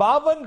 52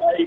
5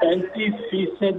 35%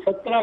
17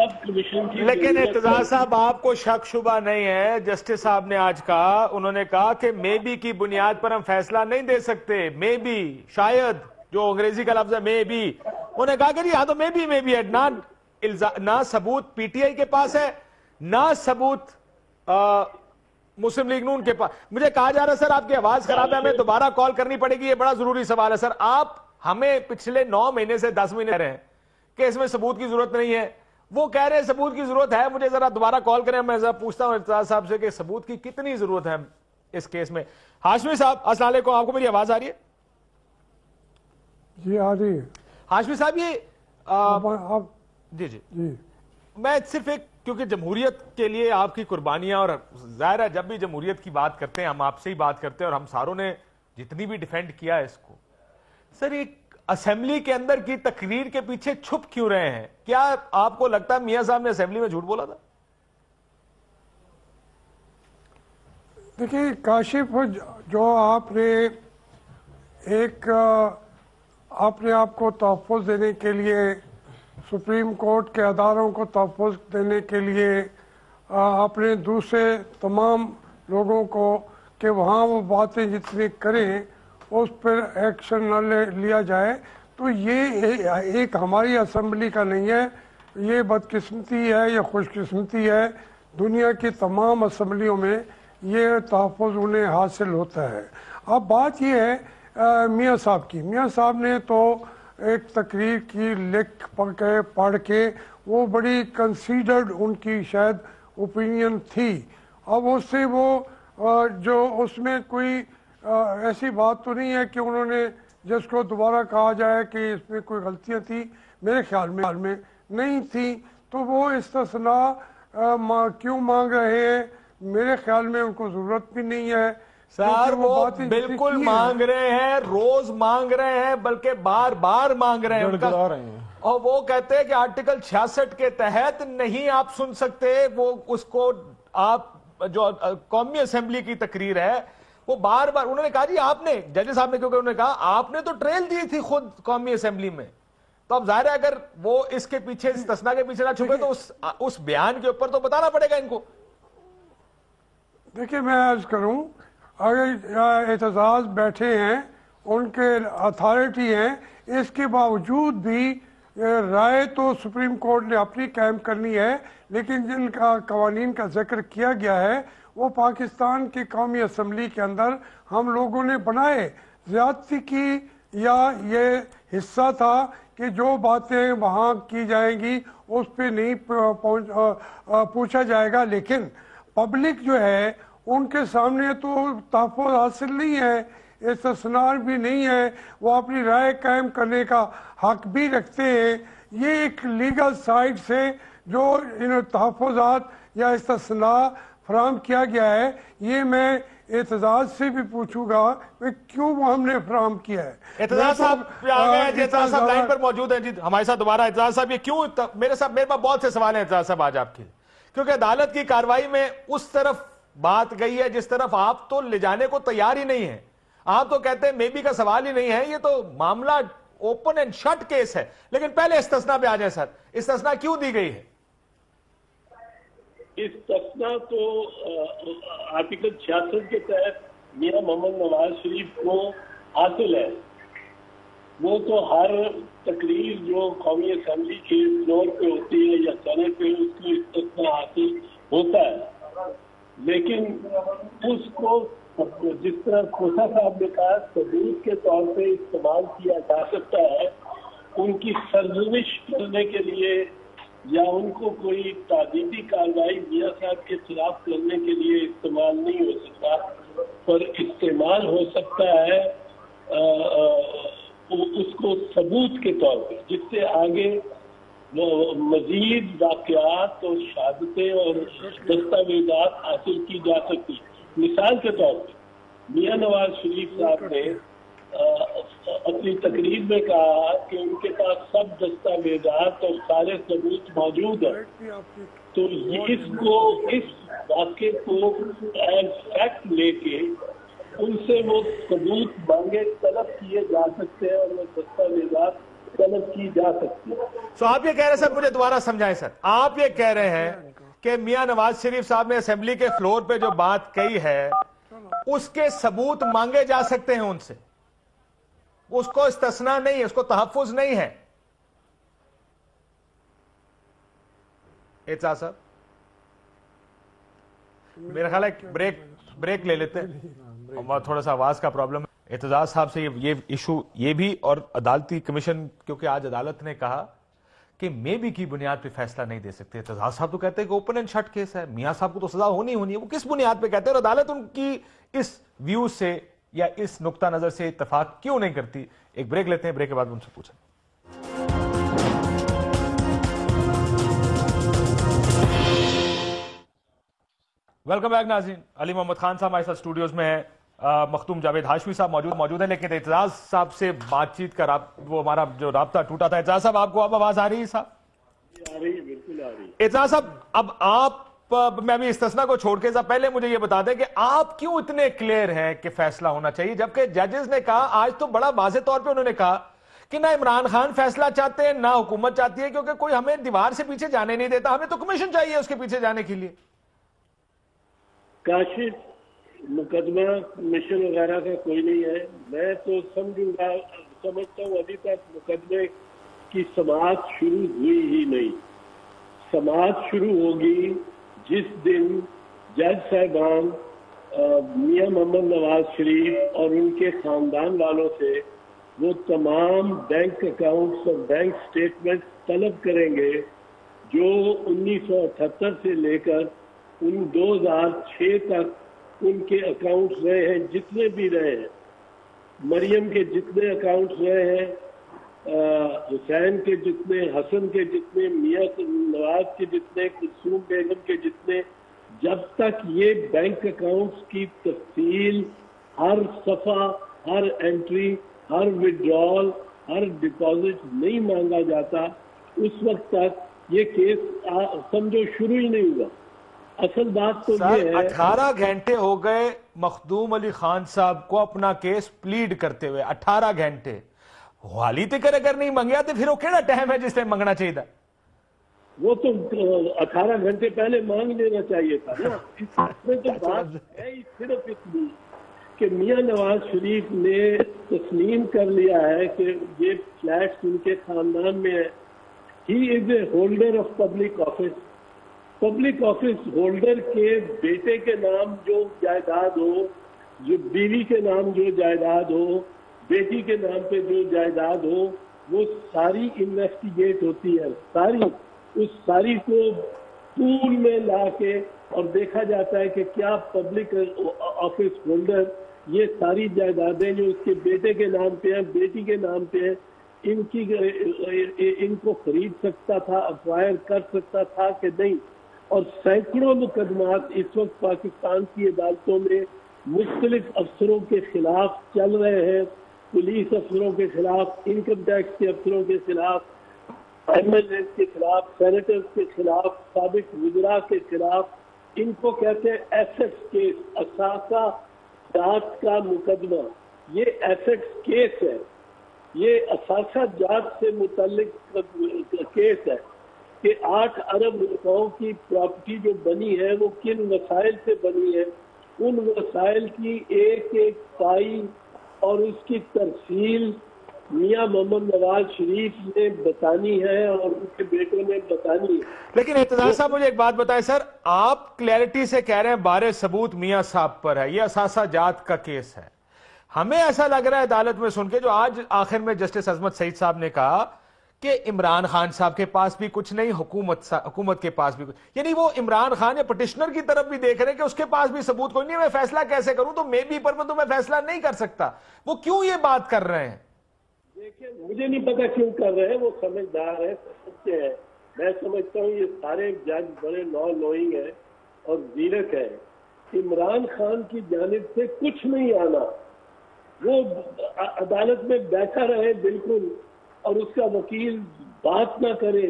سب commission کی لیکن اعتزاز صاحب آپ کو شک شبہ نہیں ہے، جسٹس صاحب نے آج کہا، انہوں نے کہا کہ مے بی کی بنیاد پر ہم فیصلہ نہیں دے سکتے، مے بی، شاید، جو انگریزی کا لفظ ہے مے بی، انہوں نے کہا کہ جی ہاں تو مے بی ہے، نہ ثبوت پی ٹی آئی کے پاس ہے، نہ ثبوت مسلم لیگ نون کے پاس. مجھے کہا جا رہا ہے سر آپ کی آواز خراب ہے، ہمیں دوبارہ کال کرنی پڑے گی، یہ بڑا ضروری سوال ہے سر. آپ ہمیں پچھلے 9 مہینے سے 10 مہینے رہے ہیں کہ اس میں ثبوت کی ضرورت نہیں ہے، وہ کہہ رہے ہیں ثبوت کی ضرورت ہے. مجھے ذرا دوبارہ کال کریں، میں ذرا پوچھتا ہوں اعتزاز صاحب سے کہ ثبوت کی کتنی ضرورت ہے اس کیس میں. ہاشمی صاحب السلام علیکم، آپ کو میری آواز آ رہی ہے؟ جی آ رہی ہے. ہاشمی صاحب یہ آپ جی جی جی میں صرف ایک، کیونکہ جمہوریت کے لیے آپ کی قربانیاں، اور ظاہر ہے جب بھی جمہوریت کی بات کرتے ہیں ہم آپ سے ہی بات کرتے ہیں، اور ہم ساروں نے جتنی بھی ڈیفینڈ کیا ہے اس کو. سر ایک اسمبلی کے اندر کی تقریر کے پیچھے چھپ کیوں رہے ہیں؟ کیا آپ کو لگتا ہے میاں صاحب نے اسمبلی میں جھوٹ بولا تھا؟ دیکھیے کاشف، جو آپ نے ایک اپنے آپ کو تحفظ دینے کے لیے، سپریم کورٹ کے اداروں کو تحفظ دینے کے لیے، اپنے دوسرے تمام لوگوں کو کہ وہاں وہ باتیں جتنی کریں اس پر ایکشن نہ لیا جائے، تو یہ ایک ہماری اسمبلی کا نہیں ہے، یہ بدقسمتی ہے، یہ خوش قسمتی ہے. دنیا کی تمام اسمبلیوں میں یہ تحفظ انہیں حاصل ہوتا ہے. اب بات یہ ہے میاں صاحب کی. میاں صاحب نے تو ایک تقریر کی لکھ پڑھ کے، وہ بڑی کنسیڈرڈ ان کی شاید اوپینین تھی. اب اس سے وہ جو اس میں کوئی ایسی بات تو نہیں ہے کہ انہوں نے جس کو دوبارہ کہا جائے کہ اس میں کوئی غلطیاں تھیں، میرے خیال میں نہیں تھیں. تو وہ استثناء کیوں مانگ رہے ہیں؟ میرے خیال میں ان کو ضرورت بھی نہیں ہے. سر وہ بالکل مانگ رہے ہیں، روز مانگ رہے ہیں، بلکہ بار بار مانگ رہے ہیں. اور وہ کہتے ہیں کہ آرٹیکل 66 کے تحت نہیں آپ سن سکتے. وہ اس کو آپ جو قومی اسمبلی کی تقریر ہے وہ بار بار انہوں نے کہا جی آپ نے، ججز صاحب نے، کیونکہ انہوں نے کہا آپ نے تو ٹریل دی تھی خود قومی اسمبلی میں. تو اب ظاہر ہے اگر وہ اس کے پیچھے استثناء کے پیچھے نہ چھپے تو اس بیان کے اوپر تو بتانا پڑے گا ان کو. دیکھیے میں عرض کروں، اگر اعتزاز بیٹھے ہیں، ان کے اتھارٹی ہیں، اس کے باوجود بھی رائے تو سپریم کورٹ نے اپنی قائم کرنی ہے، لیکن جن کا قوانین کا ذکر کیا گیا ہے وہ پاکستان کی قومی اسمبلی کے اندر ہم لوگوں نے بنائے. زیادتی کی یا یہ حصہ تھا کہ جو باتیں وہاں کی جائیں گی اس پہ نہیں پوچھا جائے گا، لیکن پبلک جو ہے ان کے سامنے تو تحفظ حاصل نہیں ہے، استثناء بھی نہیں ہے، وہ اپنی رائے قائم کرنے کا حق بھی رکھتے ہیں. یہ ایک لیگل سائڈ سے جو ان تحفظات یا استثناء فراہم کیا گیا ہے، یہ میں اعتزاز سے بھی پوچھوں گا کہ کیوں ہم نے فراہم کیا ہے. اعتزاز صاحب آ گئے ہیں، اعتزاز صاحب لائن پر موجود ہیں جی ہمارے ساتھ دوبارہ. اعتزاز صاحب یہ کیوں، میرے پاس بہت سے سوال ہیں اعتزاز صاحب آج آپ کے، کیونکہ عدالت کی کارروائی میں اس طرف بات گئی ہے جس طرف آپ تو لے جانے کو تیار ہی نہیں ہیں. آپ تو کہتے ہیں مے بی کا سوال ہی نہیں ہے، یہ تو معاملہ اوپن اینڈ شٹ کیس ہے. لیکن پہلے استثناء پہ آ جائیں سر، استثناء کیوں دی گئی ہے؟ استثناء تو آرٹیکل 66 کے تحت میاں محمد نواز شریف کو حاصل ہے. وہ تو ہر تقریر جو قومی اسمبلی کے فلور پہ ہوتی ہے یا سینٹ پہ، اس کو استثناء حاصل ہوتا ہے. لیکن اس کو جس طرح کھوسا صاحب نے کہا ثبوت کے طور پہ استعمال کیا جا سکتا ہے، ان کی سرزنش کرنے کے لیے یا ان کو کوئی تعدیبی کارروائی میاں صاحب کے خلاف کرنے کے لیے استعمال نہیں ہو سکتا، پر استعمال ہو سکتا ہے اس کو ثبوت کے طور پہ، جس سے آگے مزید واقعات اور شہادتیں اور دستاویزات حاصل کی جا سکتی. مثال کے طور پہ میاں نواز شریف صاحب نے اپنی تقریر میں کہا کہ ان کے پاس سب دستاویزات اور سارے ثبوت موجود ہیں. تو اس واقعے کو ایز فیکٹ لے کے ان سے وہ ثبوت مانگے طلب کیے جا سکتے ہیں اور وہ دستاویزات طلب کی جا سکتی ہے. سو آپ یہ کہہ رہے ہیں سر, مجھے دوبارہ سمجھائیں سر, آپ یہ کہہ رہے ہیں کہ میاں نواز شریف صاحب نے اسمبلی کے فلور پہ جو بات کہی ہے اس کے ثبوت مانگے جا سکتے ہیں ان سے, اس کو استثناء نہیں ہے, اس کو تحفظ نہیں ہے. اعتزاز صاحب میرا خیال ہے بریک لے لیتے ہیں, تھوڑا سا آواز کا پرابلم ہے. اعتزاز صاحب سے یہ ایشو یہ بھی, اور عدالتی کمیشن, کیونکہ آج عدالت نے کہا کہ مے بی کی بنیاد پہ فیصلہ نہیں دے سکتے. اعتزاز صاحب تو کہتے ہیں کہ اوپن اینڈ شٹ کیس ہے, میاں صاحب کو تو سزا ہونی ہے, وہ کس بنیاد پہ کہتے ہیں, اور عدالت ان کی اس ویو سے یا اس نقطہ نظر سے اتفاق کیوں نہیں کرتی؟ ایک بریک لیتے ہیں, بریک کے بعد ان سے پوچھیں. ویلکم بیک ناظرین. علی محمد خان صاحب ہمارے ساتھ اسٹوڈیوز میں ہیں, مختوم جاوید ہاشمی صاحب موجود ہیں, لیکن اعتزاز صاحب سے بات چیت کا وہ ہمارا جو رابطہ ٹوٹا تھا. اعتزاز صاحب آپ کو اب آواز آ رہی ہے صاحب؟ آ رہی ہے, بالکل آ رہی ہے. اعتزاز صاحب اب آپ, میں بھی استثناء کو چھوڑ کے پہلے مجھے یہ بتا دیں کہ آپ کیوں اتنے کلیئر ہیں کہ فیصلہ ہونا چاہیے, جبکہ ججز نے کہا, آج تو بڑا واضح طور پہ انہوں نے کہا کہ نہ عمران خان فیصلہ چاہتے ہیں نہ حکومت چاہتی ہے, کیونکہ کوئی ہمیں دیوار سے پیچھے جانے نہیں دیتا, ہمیں تو کمیشن چاہیے اس کے پیچھے جانے کے لیے. کاشف مقدمہ کمیشن وغیرہ کا کوئی نہیں ہے. میں تو سمجھتا ہوں ابھی تک مقدمے کی سماعت شروع ہوئی ہی نہیں. سماعت شروع ہوگی جس دن جج صاحبان میاں محمد نواز شریف اور ان کے خاندان والوں سے وہ تمام بینک اکاؤنٹس اور بینک سٹیٹمنٹ طلب کریں گے جو 1978 سے لے کر ان 2006 تک ان کے اکاؤنٹس رہے ہیں, جتنے بھی رہے ہیں. مریم کے جتنے اکاؤنٹس رہے ہیں, حسین کے جتنے, حسن کے جتنے, میاں نواز کے جتنے, کلثوم بیگم کے جتنے, جب تک یہ بینک اکاؤنٹس کی تفصیل, ہر صفحہ, ہر انٹری, ہر وڈرال, ہر ڈپازٹ نہیں مانگا جاتا, اس وقت تک یہ کیس سمجھو شروع ہی نہیں ہوا. اصل بات تو یہ ہے, 18 گھنٹے ہو گئے مخدوم علی خان صاحب کو اپنا کیس پلیڈ کرتے ہوئے, 18 گھنٹے. حالی تکر اگر نہیں منگیا تو پھر وہ کیڑا ٹائم ہے جس نے منگنا چاہیے تھا؟ وہ تو 18 گھنٹے پہلے مانگ لینا چاہیے تھا نا. اس میں تو بات ہے صرف اتنی کہ میاں نواز شریف نے تسلیم کر لیا ہے کہ یہ فلیٹس ان کے خاندان میں ہے. He is a holder of public office. Public office holder کے بیٹے کے نام جو جائیداد ہو, جو بیوی کے نام جو جائیداد ہو, بیٹی کے نام پہ جو جائیداد ہو, وہ ساری انویسٹیگیٹ ہوتی ہے. اس ساری کو پول میں لا کے اور دیکھا جاتا ہے کہ کیا پبلک آفس ہولڈر یہ ساری جائیدادیں جو اس کے بیٹے کے نام پہ ہیں, بیٹی کے نام پہ ہیں, ان کو خرید سکتا تھا, اکوائر کر سکتا تھا کہ نہیں. اور سینکڑوں مقدمات اس وقت پاکستان کی عدالتوں میں مختلف افسروں کے خلاف چل رہے ہیں, پولیس افسروں کے خلاف, انکم ٹیکس کے افسروں کے خلاف, ایم ایل اے کے خلاف, سینیٹرز کے خلاف, سابق وزراء کے خلاف. ان کو کہتے ہیں ایسیٹس کیس, اثاثہ جات کا مقدمہ. یہ ایسیٹس کیس ہے, یہ اثاثہ جات سے متعلق کیس ہے کہ 8 ارب روپوں کی پراپرٹی جو بنی ہے وہ کن وسائل سے بنی ہے. ان وسائل کی ایک ایک پائی اور اس کی تفصیل میاں محمد نواز شریف نے بتانی ہے اور ان کے بیٹوں نے بتانی ہے. لیکن اعتزاز صاحب مجھے ایک بات بتائیں سر, آپ کلیئرٹی سے کہہ رہے ہیں بارے ثبوت میاں صاحب پر ہے, یہ اثاثہ جات کا کیس ہے. ہمیں ایسا لگ رہا ہے عدالت میں سن کے, جو آج آخر میں جسٹس عظمت سعید صاحب نے کہا کہ عمران خان صاحب کے پاس بھی کچھ نہیں, حکومت کے پاس بھی کچھ, یعنی وہ عمران خان یا پٹیشنر کی طرف بھی دیکھ رہے ہیں کہ اس کے پاس بھی ثبوت کوئی نہیں, میں فیصلہ کیسے کروں, تو مے بی پر میں تو میں فیصلہ نہیں کر سکتا. وہ کیوں یہ بات کر رہے ہیں؟ دیکھیں, مجھے نہیں پتا کیوں کر رہے ہیں. وہ سمجھدار ہیں, سچے ہیں. میں سمجھتا ہوں یہ سارے جج بڑے نوئنگ ہیں اور زیرک ہیں. عمران خان کی جانب سے کچھ نہیں آنا, وہ عدالت میں بیٹھا رہے بالکل, اور اس کا وکیل بات نہ کرے,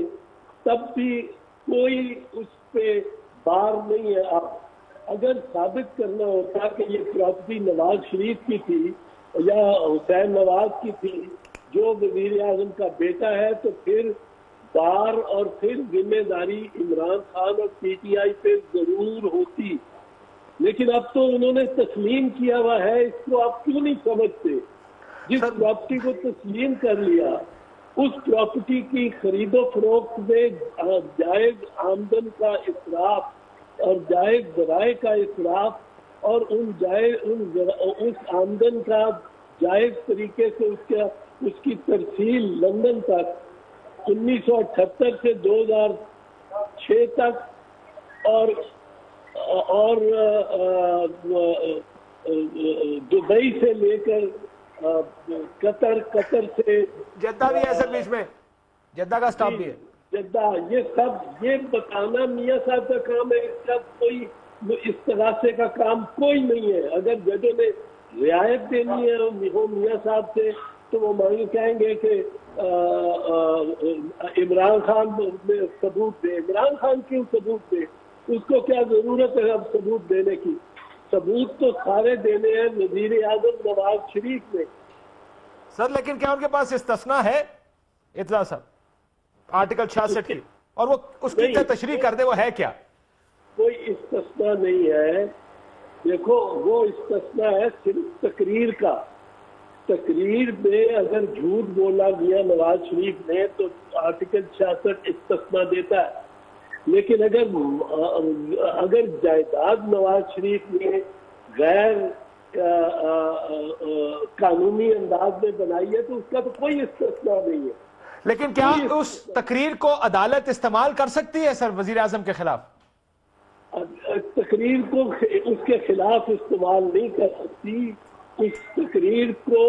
تب بھی کوئی اس پہ بار نہیں ہے. اگر ثابت کرنا ہوتا کہ یہ پراپرٹی نواز شریف کی تھی یا حسین نواز کی تھی, جو وزیر اعظم کا بیٹا ہے تو پھر بار اور پھر ذمہ داری عمران خان اور پی ٹی آئی پہ ضرور ہوتی، لیکن اب تو انہوں نے تسلیم کیا ہوا ہے، اس کو آپ کیوں نہیں سمجھتے؟ جس پراپرٹی کو تسلیم کر لیا اس پراپرٹی کی خرید و فروخت میں جائز آمدن کا اسراف اور جائز ذرائع کا اسراف اور اس آمدن کا جائز طریقے سے اس کی ترسیل لندن تک 1978 سے 2006 تک اور دبئی سے لے کر قطر سے جدہ بھی ہے سر، بیچ میں جدہ کا سٹاپ بھی ہے، جدہ، یہ بتانا میاں صاحب کا کام ہے، اس کا کوئی اس تغاثے کا کام کوئی نہیں ہے۔ اگر ججوں نے رعایت دینی ہے ہو میاں صاحب سے تو وہ کہیں گے کہ عمران خان ثبوت دے۔ عمران خان کیوں ثبوت دے؟ اس کو کیا ضرورت ہے اب ثبوت دینے کی؟ ثبوت تو سارے دینے ہیں وزیر اعظم نواز شریف نے۔ سر لیکن کیا ان کے پاس استثناء ہے اعتزاز صاحب آرٹیکل 66 کی، اور وہ اس کی تشریح کر دے، وہ ہے کیا؟ کوئی استثناء نہیں ہے، دیکھو وہ استثناء ہے صرف تقریر کا۔ تقریر میں اگر جھوٹ بولا میاں نواز شریف نے تو آرٹیکل 66 استثناء دیتا ہے، لیکن اگر جائیداد نواز شریف نے غیر قانونی انداز میں بنائی ہے تو اس کا تو کوئی استثناء نہیں ہے۔ لیکن کیا اس تقریر کو عدالت استعمال کر سکتی ہے سر وزیر اعظم کے خلاف؟ تقریر کو اس کے خلاف استعمال نہیں کر سکتی، اس تقریر کو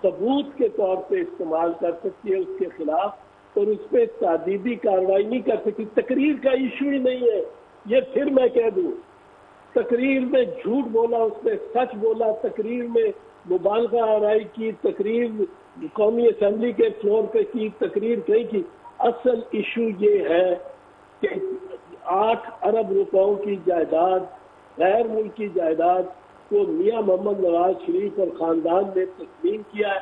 ثبوت کے طور پہ استعمال کر سکتی ہے اس کے خلاف، اور اس پہ تعدیبی کارروائی نہیں کر سکتی۔ تقریر کا ایشو ہی نہیں ہے یہ، پھر میں کہہ دوں تقریر میں جھوٹ بولا، اس میں سچ بولا، تقریر میں مبالغہ آرائی کی، تقریر قومی اسمبلی کے فلور پہ کی، تقریر کہیں کی۔ اصل ایشو یہ ہے کہ 8 ارب روپوں کی جائیداد، غیر ملکی جائیداد کو میاں محمد نواز شریف اور خاندان نے تسلیم کیا ہے،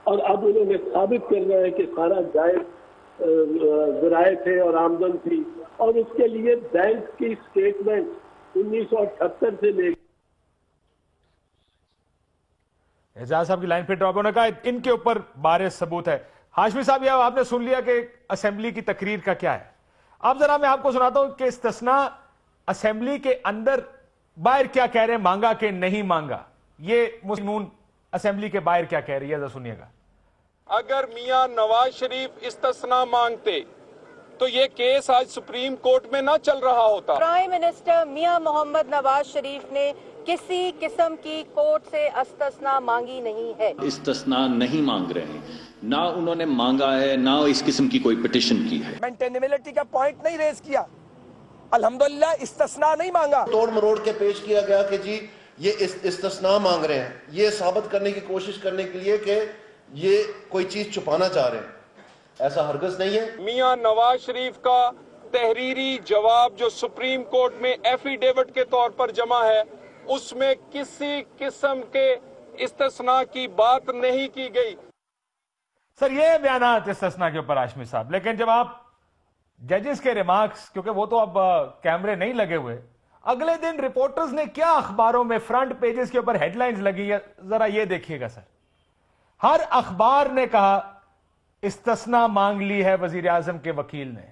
اور اب انہوں نے ثابت کرنا ہے کہ سارا جائز ذرائع تھے اور آمدن تھی، اور اس کے لیے بینک کی سٹیٹمنٹ 1978 سے لے اعجاز صاحب کی لائن پہ ڈراپ ہونے کا ان کے اوپر بارے ثبوت ہے۔ ہاشمی صاحب یہ آپ نے سن لیا کہ اسمبلی کی تقریر کا کیا ہے، اب ذرا میں آپ کو سناتا ہوں کہ استثناء اسمبلی کے اندر باہر کیا کہہ رہے ہیں، مانگا کہ نہیں مانگا، یہ مسلمون اسمبلی کے باہر کیا کہہ رہی ہے، ذرا سنیے گا۔ اگر میاں نواز شریف استثناء مانگتے تو یہ کیس آج سپریم کورٹ میں نہ چل رہا ہوتا۔ پرائم منسٹر میاں محمد نواز شریف نے کسی قسم کی کورٹ سے استثناء مانگی نہیں ہے، استثناء نہیں مانگ رہے ہیں، نہ انہوں نے مانگا ہے، نہ اس قسم کی کوئی پٹیشن کی ہے۔ مینٹینیبلٹی کا پوائنٹ نہیں ریز کیا، الحمدللہ استثناء نہیں مانگا۔ توڑ مروڑ کے پیش کیا گیا کہ جی یہ استثناء مانگ رہے ہیں، یہ ثابت کرنے کی کوشش کرنے کے لیے کہ یہ کوئی چیز چھپانا چاہ رہے ہیں، ایسا ہرگز نہیں ہے۔ میاں نواز شریف کا تحریری جواب جو سپریم کورٹ میں ایفیڈیوٹ کے طور پر جمع ہے، اس میں کسی قسم کے استثناء کی بات نہیں کی گئی۔ سر یہ بیانات استثناء کے اوپر ہاشمی صاحب، لیکن جب آپ ججز کے ریمارکس، کیونکہ وہ تو اب کیمرے نہیں لگے ہوئے، اگلے دن رپورٹرز نے کیا اخباروں میں فرنٹ پیجز کے اوپر ہیڈ لائنز لگی ہے، ذرا یہ دیکھیے گا سر۔ ہر اخبار نے کہا استثناء مانگ لی ہے وزیر اعظم کے وکیل نے،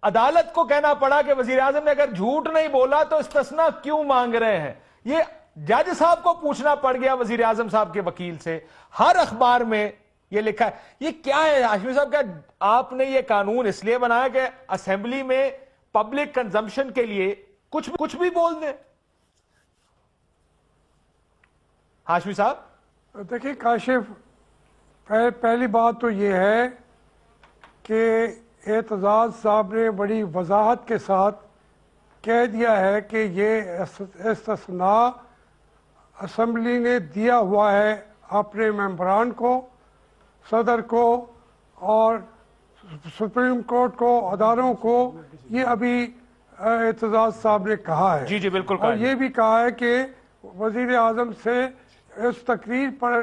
عدالت کو کہنا پڑا کہ وزیر اعظم نے اگر جھوٹ نہیں بولا تو استثناء کیوں مانگ رہے ہیں، یہ جج صاحب کو پوچھنا پڑ گیا وزیر اعظم صاحب کے وکیل سے۔ ہر اخبار میں یہ لکھا ہے، یہ کیا ہے ہاشمی صاحب؟ کیا آپ نے یہ قانون اس لیے بنایا کہ اسمبلی میں پبلک کنزمپشن کے لیے کچھ بھی بول دیں؟ ہاشمی صاحب دیکھیں کاشف، پہلی بات تو یہ ہے کہ اعتزاز صاحب نے بڑی وضاحت کے ساتھ کہہ دیا ہے کہ یہ استثناء اسمبلی نے دیا ہوا ہے اپنے ممبران کو، صدر کو اور سپریم کورٹ کو، اداروں کو۔ یہ ابھی اعتزاز صاحب نے کہا ہے، جی بالکل، اور یہ بھی کہا ہے کہ وزیر اعظم سے اس تقریر پر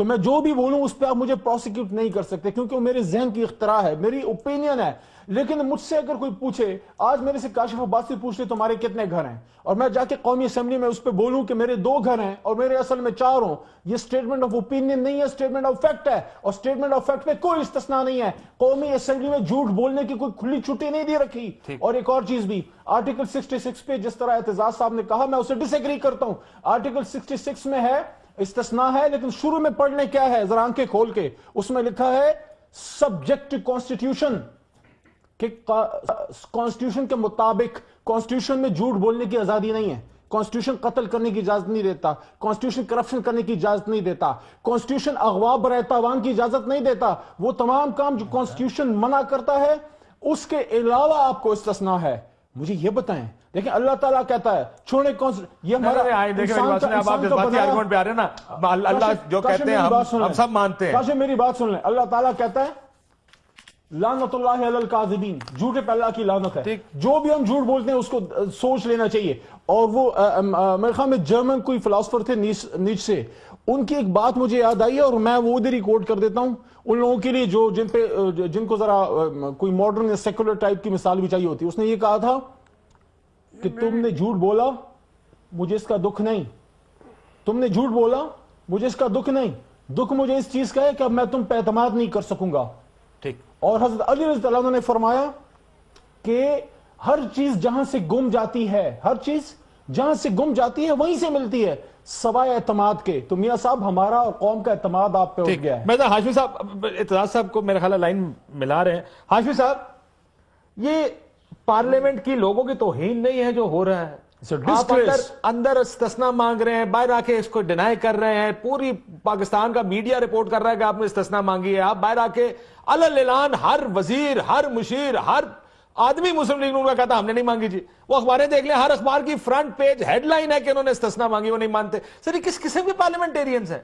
تو میں جو بھی بولوں اس پہ آپ مجھے پروسیکیوٹ نہیں کر سکتے، کیونکہ وہ میرے ذہن کی اختراع ہے، میری اوپینین ہے. لیکن مجھ سے اگر کوئی پوچھے، آج میرے سے کاشف عباسی پوچھ لے تمہارے کتنے گھر ہیں، اور میں جا کے قومی اسمبلی میں اس پہ بولوں کہ میرے 2 گھر ہیں اور میرے اصل میں 4 ہوں، یہ سٹیٹمنٹ آف اوپینین نہیں ہے، سٹیٹمنٹ آف فیکٹ ہے، اور سٹیٹمنٹ آف فیکٹ پہ کوئی استثناء نہیں ہے. قومی اسمبلی میں جھوٹ بولنے کی کوئی کھلی چھٹی نہیں دی رکھی. اور ایک اور چیز بھی، آرٹیکل 66 پہ جس طرح اعتزاز صاحب نے کہا، میں اسے ڈس ایگری کرتا ہوں. آرٹیکل 66 میں ہے، استثناء ہے، لیکن شروع میں پڑھنے کیا ہے، ذرا آنکھیں کھول کے، اس میں لکھا ہے سبجیکٹ کانسٹیٹیوشن، کہ کانسٹیٹیوشن کے مطابق. کانسٹیٹیوشن میں جھوٹ بولنے کی آزادی نہیں ہے، کانسٹیٹیوشن قتل کرنے کی اجازت نہیں دیتا، کانسٹیٹیوشن کرپشن کرنے کی اجازت نہیں دیتا، کانسٹیٹیوشن اغوا برائے تاوان کی اجازت نہیں دیتا. وہ تمام کام جو کانسٹیٹیوشن منع کرتا ہے اس کے علاوہ آپ کو استثناء ہے. مجھے یہ بتائیں، دیکھیں اللہ تعالیٰ کہتا ہے چھوڑے یہ ہمارا پہ آ رہے نا، اللہ جو کہتے ہیں ہم سب مانتے ہیں. کاشف میری بات سن لیں. اللہ تعالیٰ کہتا ہے لعنت اللہ علی الکاذبین، جھوٹے پہ اللہ کی لعنت ہے. جو بھی ہم جھوٹ بولتے ہیں اس کو سوچ لینا چاہیے. اور وہ میرے خیال میں جرمن کوئی فلاسفر تھے نیچے، ان کی ایک بات مجھے یاد آئی ہے اور میں وہ ادھر ہی کوٹ کر دیتا ہوں ان لوگوں کے لیے جو جن کو ذرا کوئی ماڈرن یا سیکولر ٹائپ کی مثال بھی چاہیے ہوتی. اس نے یہ کہا تھا کہ تم نے جھوٹ بولا مجھے اس کا دکھ نہیں، تم نے جھوٹ بولا مجھے اس کا دکھ نہیں، دکھ مجھے اس چیز کا ہے کہ اب میں تم پہ اعتماد نہیں کر سکوں گا. ٹھیک. اور حضرت علی رضی اللہ عنہ نے فرمایا کہ ہر چیز جہاں سے گم جاتی ہے، ہر چیز جہاں سے گم جاتی ہے وہیں سے ملتی ہے سوائے اعتماد کے. تو میاں صاحب ہمارا اور قوم کا اعتماد آپ پہ اٹھ گیا ہے. میں تو ہاشمی صاحب اعتزاز صاحب کو میرے خیال ہے لائن ملا رہے ہیں. ہاشمی صاحب، یہ پارلیمنٹ کی لوگوں کی توہین نہیں ہے جو ہو رہا ہے؟ آپ اندر استثناء مانگ رہے ہیں، باہر آ کے اس کو ڈینائی کر رہے ہیں، پوری پاکستان کا میڈیا رپورٹ کر رہا ہے کہ آپ نے استثناء مانگی ہے. آپ باہر آ کے علل اعلان ہر وزیر، ہر مشیر، ہر آدمی مسلم لیگ کا کہتا ہم نے نہیں مانگی. جی وہ اخباریں دیکھ لیں، ہر اخبار کی فرنٹ پیج ہیڈ لائن ہے کہ انہوں نے استثناء مانگی، وہ نہیں مانتے. سر یہ کس قسم کے پارلیمنٹیرینز ہیں؟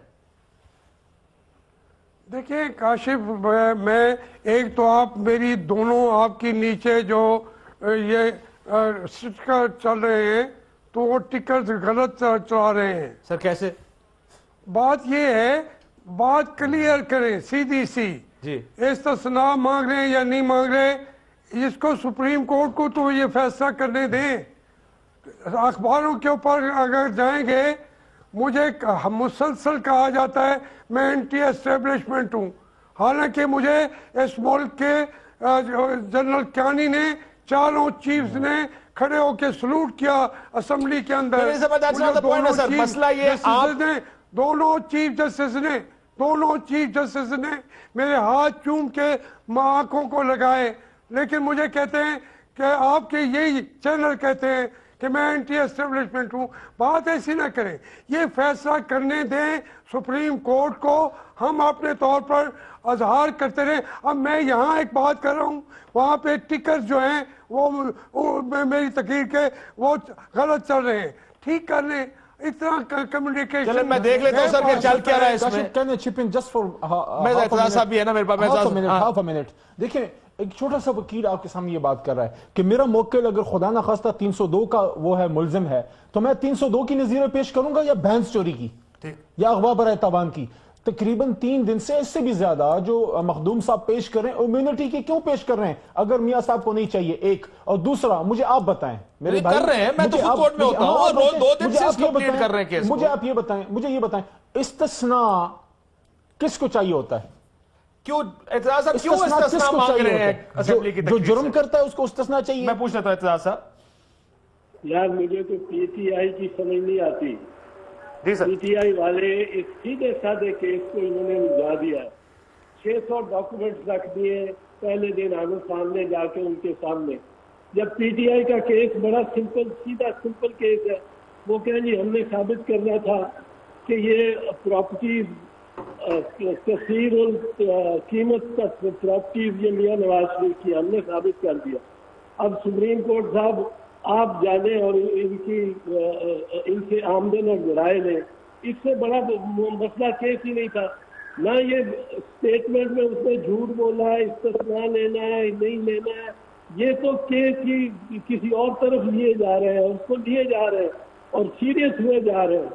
دیکھیں کاشف، میں ایک تو آپ میری دونوں آپ کی نیچے جو یہ اسٹیکر چل رہے ہیں تو وہ ٹکر غلط چلا رہے ہیں. سر کیسے؟ بات یہ ہے، بات کلیئر کریں سیدھی سی. جی استثناء مانگ رہے ہیں یا نہیں مانگ رہے، اس کو سپریم کورٹ کو تو یہ فیصلہ کرنے دیں. اخباروں کے اوپر اگر جائیں گے، مجھے مسلسل کہا جاتا ہے میں اینٹی اسٹیبلشمنٹ ہوں، حالانکہ مجھے اس ملک کے جنرل کیانی نے، چاروں چیفز نے کھڑے ہو کے سلوٹ کیا اسمبلی کے اندر. دونوں چیف جسٹس نے میرے ہاتھ چوم کے آنکھوں کو لگائے، لیکن مجھے کہتے ہیں کہ آپ کے یہی چینل کہتے ہیں کہ میں اینٹی اسٹیبلشمنٹ ہوں. بات ایسی نہ کریں، یہ فیصلہ کرنے دیں سپریم کورٹ کو. ہم اپنے طور پر اظہار کرتے رہے. اب میں یہاں ایک بات کر رہا ہوں، وہاں پہ ٹکر جو ہیں وہ میری تقریر کے وہ غلط چل رہے ہیں، ٹھیک کر لیں. اتنا کمیونیکیشن. چلیں میں دیکھ لیتا ہوں سر کہ چل کیا رہا ہے اس میں. میں اعتزاز صاحب بھی ہے نا میرے پاس. Half minute. دیکھیں ایک چھوٹا سا وکیل آپ کے سامنے یہ بات کر رہا ہے کہ میرا موکل اگر خدا نہ خواستہ 302 کا وہ ہے ملزم ہے تو میں 302 کی نظیر پیش کروں گا یا بہنس چوری کی یا اغوا برائے تاوان کی. تقریباً 3 دن سے اس سے بھی زیادہ جو مخدوم صاحب پیش کر رہے ہیں امیونٹی کی کیوں پیش کر رہے ہیں اگر میاں صاحب کو نہیں چاہیے؟ ایک. اور دوسرا مجھے آپ بتائیں میرے بھائی، کر رہے ہیں، میں تو خود کورٹ میں ہوتا ہوں اور روز 2 دن سے اس کمپلیٹ کر رہے ہیں کیس کو. مجھے آپ یہ بتائیں استثناء کس کو چاہیے ہوتا ہے؟ کیوں اعتزاز صاحب کیوں استثناء مانگ رہے ہیں اسمبلی کی جو جرم کرتا ہے اس کو استثناء چاہیے؟ میں پوچھنا تھا اعتزاز صاحب. یار مجھے تو پی ٹی آئی کی سمجھ نہیں آتی. پی ٹی آئی والے اس سیدھے سادے کیس کو انہوں نے الجھا دیا. 600 ڈاکومنٹس رکھ دیے پہلے دن آگے سامنے جا کے ان کے سامنے. جب پی ٹی آئی کا کیس بڑا سمپل سیدھا سمپل کیس ہے، وہ کہیں جی ہم نے ثابت کرنا تھا کہ یہ پراپرٹیز کثیر قیمت تک پراپرٹیز یہ میاں نواز شریف کی ہم نے ثابت کر دیا. اب سپریم کورٹ صاحب آپ جانیں اور ان سے آمدن اور ذرائع لیں، اس سے بڑا مسئلہ کیس ہی نہیں تھا. نہ یہ اسٹیٹمنٹ میں اس نے جھوٹ بولا ہے، استثناء لینا ہے نہیں لینا ہے، یہ تو کیس ہی کسی اور طرف لیے جا رہے ہیں، اس کو لیے جا رہے ہیں اور سیریس ہوئے جا رہے ہیں.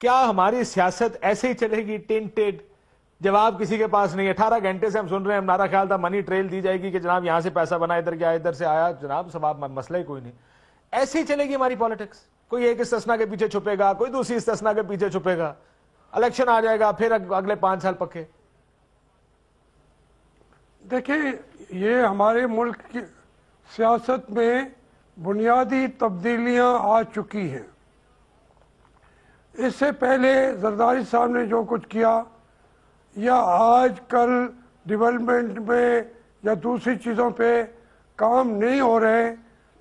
کیا ہماری سیاست ایسے ہی چلے گی ٹینٹڈ؟ جواب کسی کے پاس نہیں ہے. 18 گھنٹے سے ہم سن رہے ہیں, ہمارا خیال تھا منی ٹریل دی جائے گی کہ جناب یہاں سے پیسہ بنا, ادھر گیا, ادھر سے آیا. جناب سواب مسئلہ ہی کوئی نہیں. ایسے ہی چلے گی ہماری پالیٹکس. کوئی ایک استثنا کے پیچھے چھپے گا, کوئی دوسری استثنا کے پیچھے چھپے گا, الیکشن آ جائے گا, پھر اگلے 5 سال پکے. دیکھیں, یہ ہمارے ملک کی سیاست میں بنیادی تبدیلیاں آ چکی ہیں. اس سے پہلے زرداری صاحب نے جو کچھ کیا, یا آج کل ڈیولپمنٹ میں یا دوسری چیزوں پہ کام نہیں ہو رہے,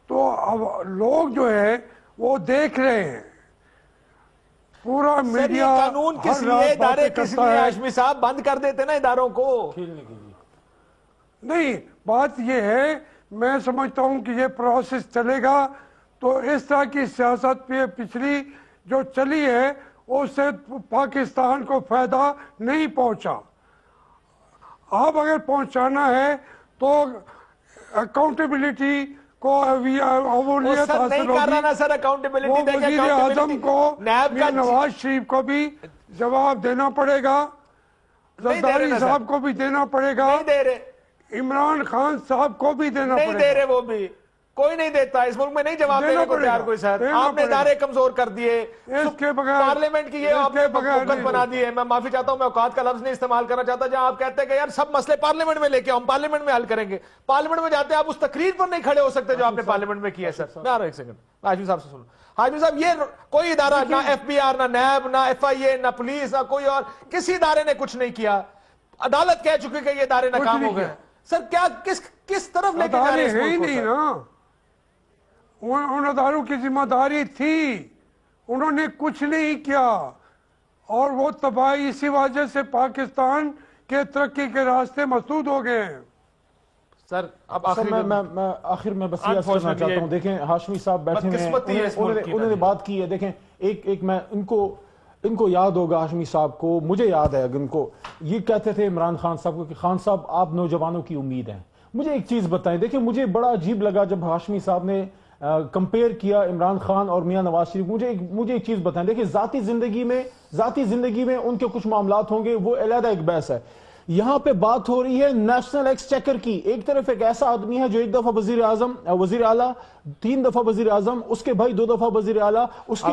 تو اب لوگ جو ہے وہ دیکھ رہے ہیں. پورا میڈیا قانون کس لیے, ادارے کس لیے ہاشمی صاحب بند کر دیتے نا اداروں کو؟ نہیں, بات یہ ہے, میں سمجھتا ہوں کہ یہ پروسیس چلے گا تو اس طرح کی سیاست پہ پچھلی جو چلی ہے اس سے پاکستان کو فائدہ نہیں پہنچا. اب اگر پہنچانا ہے تو اکاؤنٹیبلٹی کو اولویت حاصل ہوگی. وہ وزیر اعظم کو نواز شریف کو بھی جواب دینا پڑے گا, زرداری صاحب کو بھی دینا پڑے گا, عمران خان صاحب کو بھی دینا پڑے گا. نہیں دے رہے, وہ بھی کوئی نہیں دیتا اس ملک میں, نہیں جواب دینے کو تیار کوئی. سر آپ نے ادارے کمزور کر دیے, پارلیمنٹ کی یہ آپ نے حکومت بنا دی ہے. میں معافی چاہتا ہوں, میں اوقات کا لفظ نہیں استعمال کرنا چاہتا, جہاں آپ کہتے ہیں کہ یار سب مسئلے پارلیمنٹ میں لے کے ہم پارلیمنٹ میں حل کریں گے. پارلیمنٹ میں جاتے ہیں آپ اس تقریر پر نہیں کھڑے ہو سکتے جو آپ نے پارلیمنٹ میں کیا ہے. سر میں آ رہا ہوں ایک سیکنڈ, ہاشمی صاحب سے سنو. ہاشمی صاحب, یہ کوئی ادارہ, نہ ایف بی آر, نہ نیب, نہ ایف آئی اے, نہ پولیس, نہ کوئی اور کسی ادارے نے کچھ نہیں کیا. عدالت کہہ چکی کہ یہ ادارے ناکام ہو گئے. سر کیا کس طرف لے کے جا رہے ہیں اس ملک کو؟ ان اداروں کی ذمہ داری تھی, انہوں نے کچھ نہیں کیا, اور وہ تباہی اسی وجہ سے پاکستان کے ترقی کے راستے مسدود ہو گئے ہیں. سر اب آخر میں بس یہ کرنا چاہتا ہوں. دیکھیں ہاشمی صاحب بیٹھے ہیں, انہوں نے بات کی ہے. دیکھیں ایک میں ان کو یاد ہوگا, ہاشمی صاحب کو, مجھے یاد ہے, ان کو یہ کہتے تھے عمران خان صاحب کو کہ خان صاحب آپ نوجوانوں کی امید ہیں. مجھے ایک چیز بتائیں, دیکھیں مجھے بڑا عجیب لگا جب ہاشمی صاحب نے کمپیئر کیا عمران خان اور میاں نواز شریف. مجھے ایک چیز بتائیں, دیکھیں ذاتی زندگی میں ان کے کچھ معاملات ہوں گے, وہ علیحدہ ایک بحث ہے. یہاں پہ بات ہو رہی ہے نیشنل ایکسچیکر کی. ایک طرف ایک ایسا آدمی ہے جو 1 دفعہ وزیر اعلیٰ, 3 دفعہ وزیر اعظم, اس کے بھائی 2 دفعہ وزیر اعلیٰ, اس کے